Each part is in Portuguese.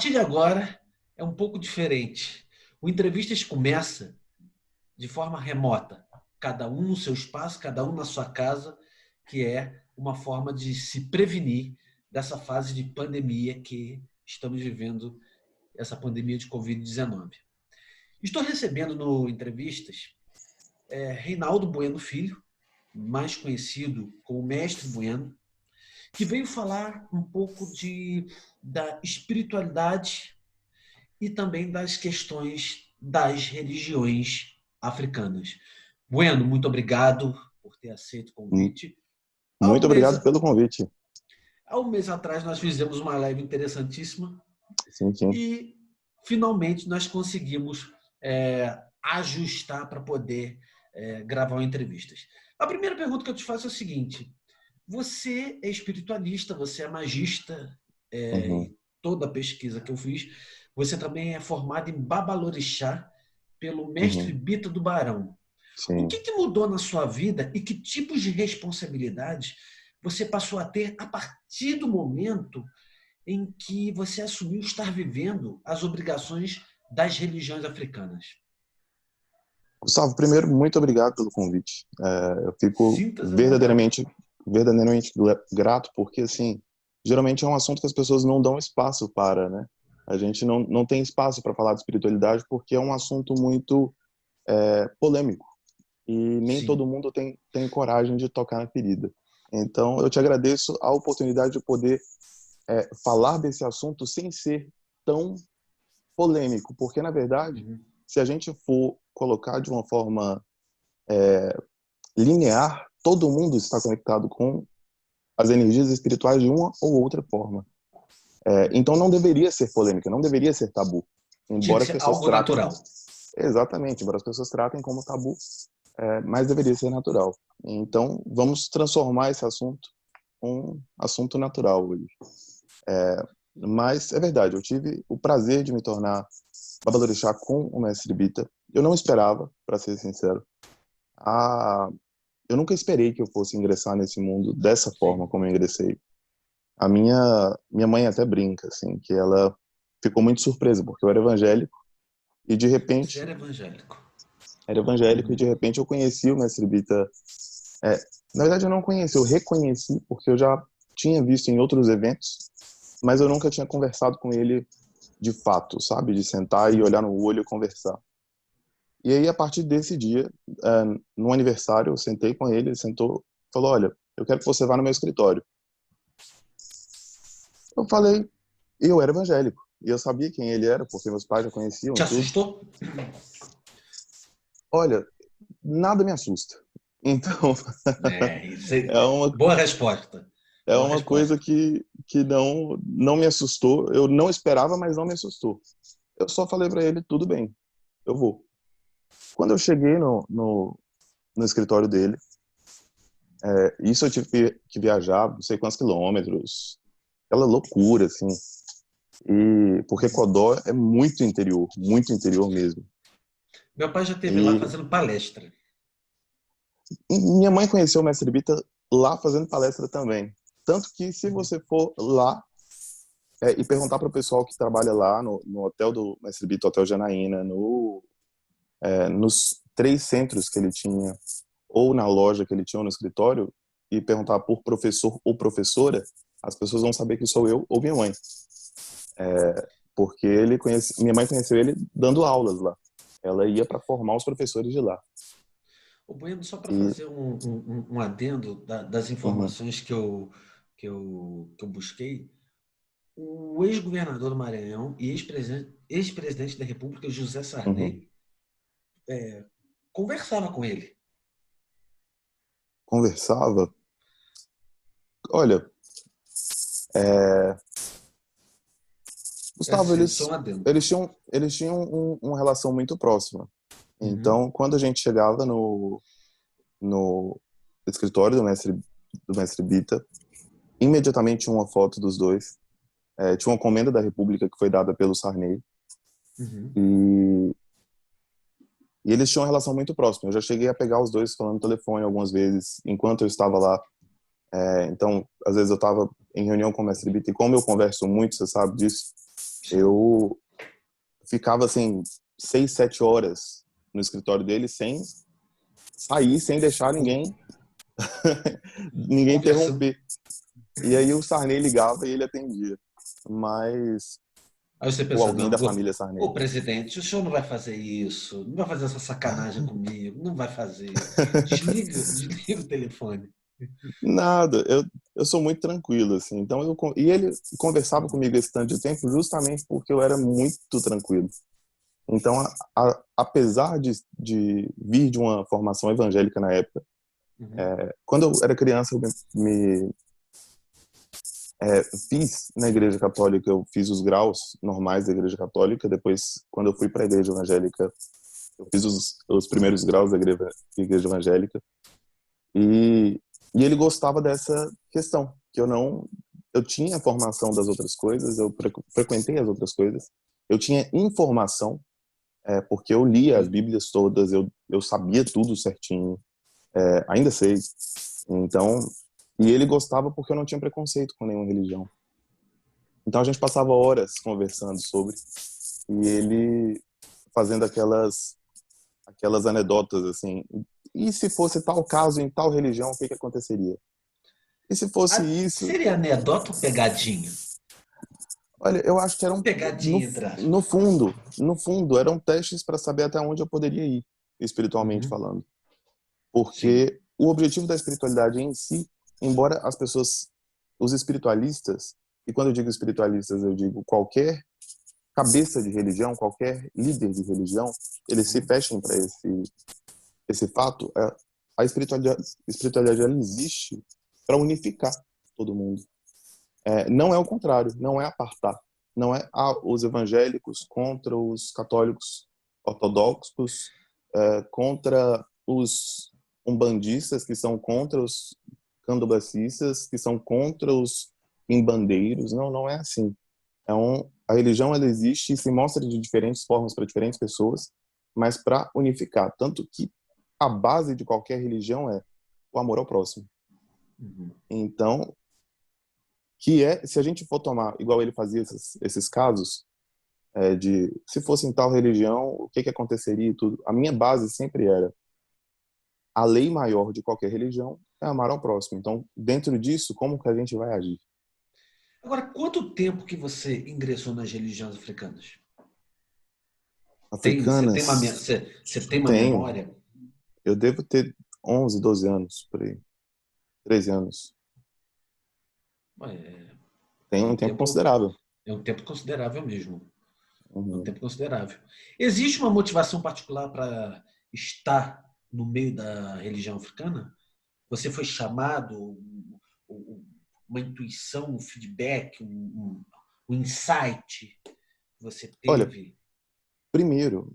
partir de agora é um pouco diferente. O Entrevistas começa de forma remota, cada um no seu espaço, cada um na sua casa, que é uma forma de se prevenir dessa fase de pandemia que estamos vivendo, essa pandemia de Covid-19. Estou recebendo no Entrevistas Reinaldo Bueno Filho, mais conhecido como Mestre Bueno, que veio falar um pouco da espiritualidade e também das questões das religiões africanas. Bueno, muito obrigado por ter aceito o convite. Muito obrigado pelo convite. Há um mês atrás nós fizemos uma live interessantíssima. Sim, sim. E finalmente nós conseguimos ajustar para poder gravar entrevistas. A primeira pergunta que eu te faço é o seguinte: você é espiritualista, você é magista, e toda a pesquisa que eu fiz, você também é formado em Babalorixá pelo mestre Bita do Barão. Sim. O que mudou na sua vida e que tipos de responsabilidades você passou a ter a partir do momento em que você assumiu estar vivendo as obrigações das religiões africanas? Gustavo, primeiro, muito obrigado pelo convite. Eu fico verdadeiramente grato, porque, assim, geralmente é um assunto que as pessoas não dão espaço para, né? A gente não tem espaço para falar de espiritualidade porque é um assunto muito polêmico e nem todo mundo tem coragem de tocar na ferida. Então, eu te agradeço a oportunidade de poder falar desse assunto sem ser tão polêmico, porque, na verdade, se a gente for colocar de uma forma linear, todo mundo está conectado com as energias espirituais de uma ou outra forma. Então não deveria ser polêmica, não deveria ser tabu. Embora as pessoas algo tratem... natural. Exatamente, embora as pessoas tratem como tabu, mas deveria ser natural. Então vamos transformar esse assunto em um assunto natural hoje. Mas é verdade, eu tive o prazer de me tornar Babalorixá com o Mestre Bita. Eu não esperava, para ser sincero. Eu nunca esperei que eu fosse ingressar nesse mundo dessa forma como eu ingressei. A minha mãe até brinca, assim, que ela ficou muito surpresa, porque eu era evangélico e de repente... Você era evangélico? Era evangélico e de repente eu conheci o Mestre Bita. Na verdade eu não conheci, eu reconheci, porque eu já tinha visto em outros eventos, mas eu nunca tinha conversado com ele de fato, sabe? De sentar e olhar no olho e conversar. E aí, a partir desse dia, no aniversário, eu sentei com ele, ele sentou, falou, olha, eu quero que você vá no meu escritório. Eu falei, eu era evangélico, e eu sabia quem ele era, porque meus pais já conheciam. Te assustou? Olha, nada me assusta. Então, boa resposta. É uma coisa que não me assustou. Eu não esperava, mas não me assustou. Eu só falei para ele, tudo bem, eu vou. Quando eu cheguei no escritório dele, isso eu tive que viajar não sei quantos quilômetros, aquela loucura, assim. E porque Codó é muito interior mesmo. Meu pai já esteve lá fazendo palestra. E minha mãe conheceu o Mestre Bita lá fazendo palestra também. Tanto que se você for lá e perguntar para o pessoal que trabalha lá no hotel do Mestre Bita, Hotel Janaína, nos 3 centros que ele tinha, ou na loja que ele tinha, ou no escritório, e perguntar por professor ou professora, as pessoas vão saber que sou eu ou minha mãe. Porque minha mãe conheceu ele dando aulas lá. Ela ia para formar os professores de lá. O Bueno, só para fazer um adendo das informações que eu busquei, o ex-governador do Maranhão e ex-presidente da República, José Sarney, conversava com ele. Conversava? Olha, Gustavo, eles tinham uma relação muito próxima. Então, quando a gente chegava no escritório do mestre Bita, imediatamente tinha uma foto dos dois. Tinha uma comenda da República que foi dada pelo Sarney. E eles tinham uma relação muito próxima. Eu já cheguei a pegar os dois falando no telefone algumas vezes, enquanto eu estava lá. Então, às vezes eu estava em reunião com o mestre Bita, e como eu converso muito, você sabe disso, Eu ficava assim 6, 7 horas no escritório dele sem sair, sem deixar ninguém Conversando. interromper. E aí o Sarney ligava e ele atendia. Mas Aí você ou pensa, alguém não, da família Sarney. ô presidente, o senhor não vai fazer isso, não vai fazer essa sacanagem comigo, não vai fazer. Desliga o telefone. Nada, eu sou muito tranquilo, assim. Então e ele conversava comigo esse tanto de tempo justamente porque eu era muito tranquilo. Então, apesar de vir de uma formação evangélica na época, Uhum. quando eu era criança, eu fiz na Igreja Católica, eu fiz os graus normais da Igreja Católica. Depois, quando eu fui para a Igreja Evangélica, eu fiz os primeiros graus da Igreja Evangélica. E ele gostava dessa questão, que eu tinha a formação das outras coisas, eu frequentei as outras coisas, eu tinha informação, porque eu lia as Sim. Bíblias todas, eu sabia tudo certinho, ainda sei. Então, e ele gostava porque eu não tinha preconceito com nenhuma religião. Então a gente passava horas conversando sobre, e ele fazendo aquelas anedotas assim. E se fosse tal caso em tal religião, o que aconteceria? E se fosse isso? Seria anedota ou pegadinha? Olha, eu acho que Pegadinha, entre aspas. no fundo, eram testes para saber até onde eu poderia ir, espiritualmente Uhum. falando. Sim. Porque o objetivo da espiritualidade em si, embora as pessoas, os espiritualistas, e quando eu digo espiritualistas, eu digo qualquer cabeça de religião, qualquer líder de religião, eles se Uhum. fechem para esse fato. A espiritualidade ela existe para unificar todo mundo. Não é o contrário, não é apartar. Não é os evangélicos contra os católicos ortodoxos, contra os umbandistas, que são contra os candomblecistas, que são contra os quimbandeiros. Não, não é assim. A religião ela existe e se mostra de diferentes formas para diferentes pessoas, mas para unificar. Tanto que a base de qualquer religião é o amor ao próximo. Uhum. Então, se a gente for tomar, igual ele fazia esses casos, de se fosse em tal religião, o que aconteceria e tudo, a minha base sempre era a lei maior de qualquer religião é amar ao próximo. Então, dentro disso, como que a gente vai agir? Agora, quanto tempo que você ingressou nas religiões africanas? Africanas, Você tem uma tenho. memória? Eu devo ter 11, 12 anos, por aí. 13 anos. É, Tem é um um tempo tempo, considerável. é um tempo considerável mesmo. É um Uhum. tempo considerável. Existe uma motivação particular para estar no meio da religião africana? Você foi chamado, uma intuição, um feedback, um insight que você Olha, teve? primeiro,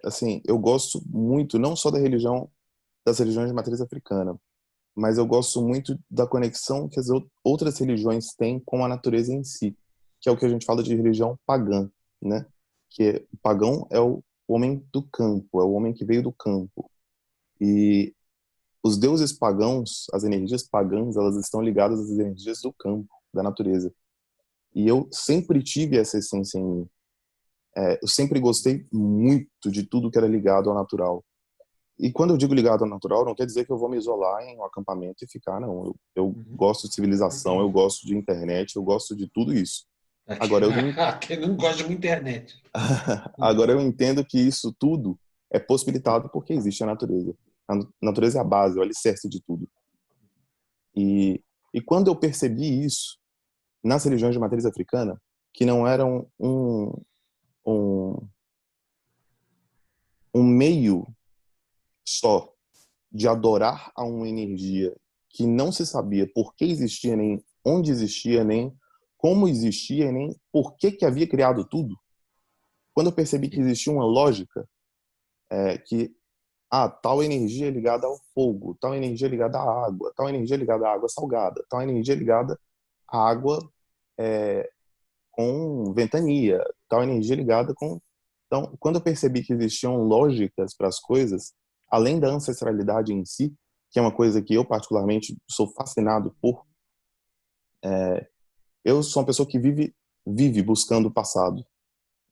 assim, eu gosto muito, não só das religiões de matriz africana, mas eu gosto muito da conexão que as outras religiões têm com a natureza em si, que é o que a gente fala de religião pagã, né? O pagão é o homem do campo, é o homem que veio do campo. E os deuses pagãos, as energias pagãs, elas estão ligadas às energias do campo, da natureza. E eu sempre tive essa essência em mim. Eu sempre gostei muito de tudo que era ligado ao natural. E quando eu digo ligado ao natural, não quer dizer que eu vou me isolar em um acampamento e ficar, não. Eu Uhum. gosto de civilização, eu gosto de internet, eu gosto de tudo isso. Agora eu, Quem não gosta de internet. agora eu entendo que isso tudo é possibilitado porque existe a natureza. A natureza é a base, é o alicerce de tudo. E, e quando eu percebi isso nas religiões de matriz africana, que não eram um, um meio só de adorar a uma energia que não se sabia por que existia, nem onde existia, nem como existia, nem por que havia criado tudo. Quando eu percebi que existia uma lógica, que tal energia é ligada ao fogo, tal energia é ligada à água, tal energia é ligada à água salgada, tal energia é ligada à água com ventania, tal energia é ligada com... Então, quando eu percebi que existiam lógicas para as coisas, além da ancestralidade em si, que é uma coisa que eu particularmente sou fascinado por, eu sou uma pessoa que vive vive buscando o passado.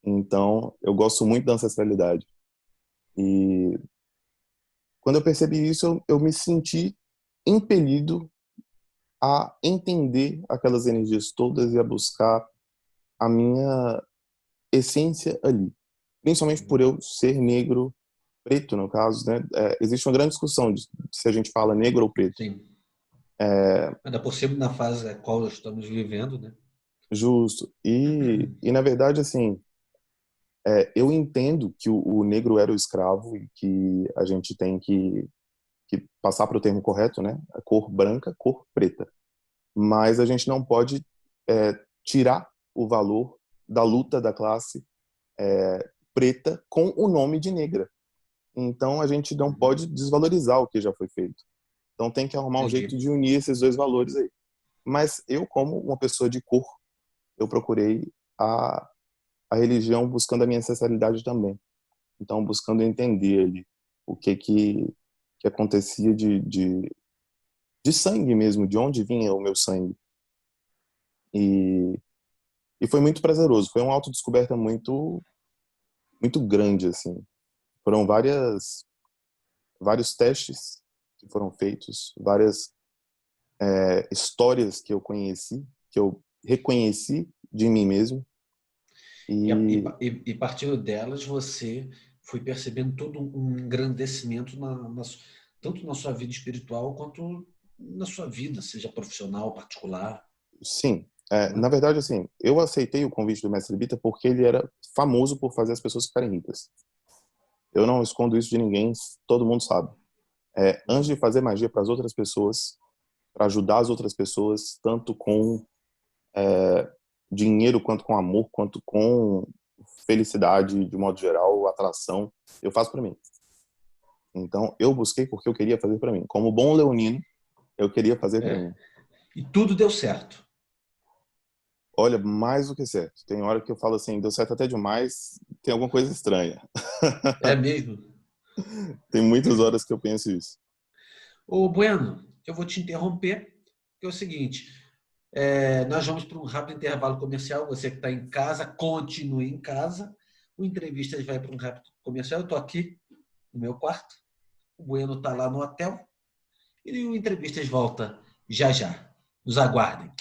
Então, eu gosto muito da ancestralidade. E quando eu percebi isso, eu me senti impelido a entender aquelas energias todas e a buscar a minha essência ali. Principalmente por eu ser negro, preto no caso, né? Existe uma grande discussão de se a gente fala negro ou preto. Sim. Ainda por cima na fase a qual estamos vivendo, né? Justo. E na verdade, assim, eu entendo que o negro era o escravo e que a gente tem que passar para o termo correto, né? A cor branca, cor preta. Mas a gente não pode tirar o valor da luta da classe preta com o nome de negra. Então a gente não pode desvalorizar o que já foi feito. Então tem que arrumar um jeito Entendi. de unir esses dois valores aí. Mas eu, como uma pessoa de cor, eu procurei a religião buscando a minha ancestralidade também. Então buscando entender ali o que acontecia de sangue mesmo, de onde vinha o meu sangue. E, e foi muito prazeroso, foi uma autodescoberta muito grande, assim. Foram vários testes que foram feitos, várias histórias que eu conheci, que eu reconheci de mim mesmo. E partindo delas, você foi percebendo todo um engrandecimento tanto na sua vida espiritual quanto na sua vida, seja profissional, particular. Sim, Né? na verdade, assim, eu aceitei o convite do Mestre Bita porque ele era famoso por fazer as pessoas ficarem ricas. Eu não escondo isso de ninguém, todo mundo sabe. Antes de fazer magia para as outras pessoas, para ajudar as outras pessoas, tanto com dinheiro, quanto com amor, quanto com felicidade, de modo geral, atração, eu faço para mim. Então, eu busquei porque eu queria fazer para mim. Como bom leonino, eu queria fazer para mim. E tudo deu certo. Olha, mais do que certo. Tem hora que eu falo assim, deu certo até demais, tem alguma coisa estranha. É mesmo? Tem muitas horas que eu penso isso. Ô, Bueno, eu vou te interromper, porque é o seguinte, nós vamos para um rápido intervalo comercial. Você que está em casa, continue em casa. O entrevista vai para um rápido comercial. Eu estou aqui no meu quarto, o Bueno está lá no hotel e o entrevista volta já já. Nos aguardem.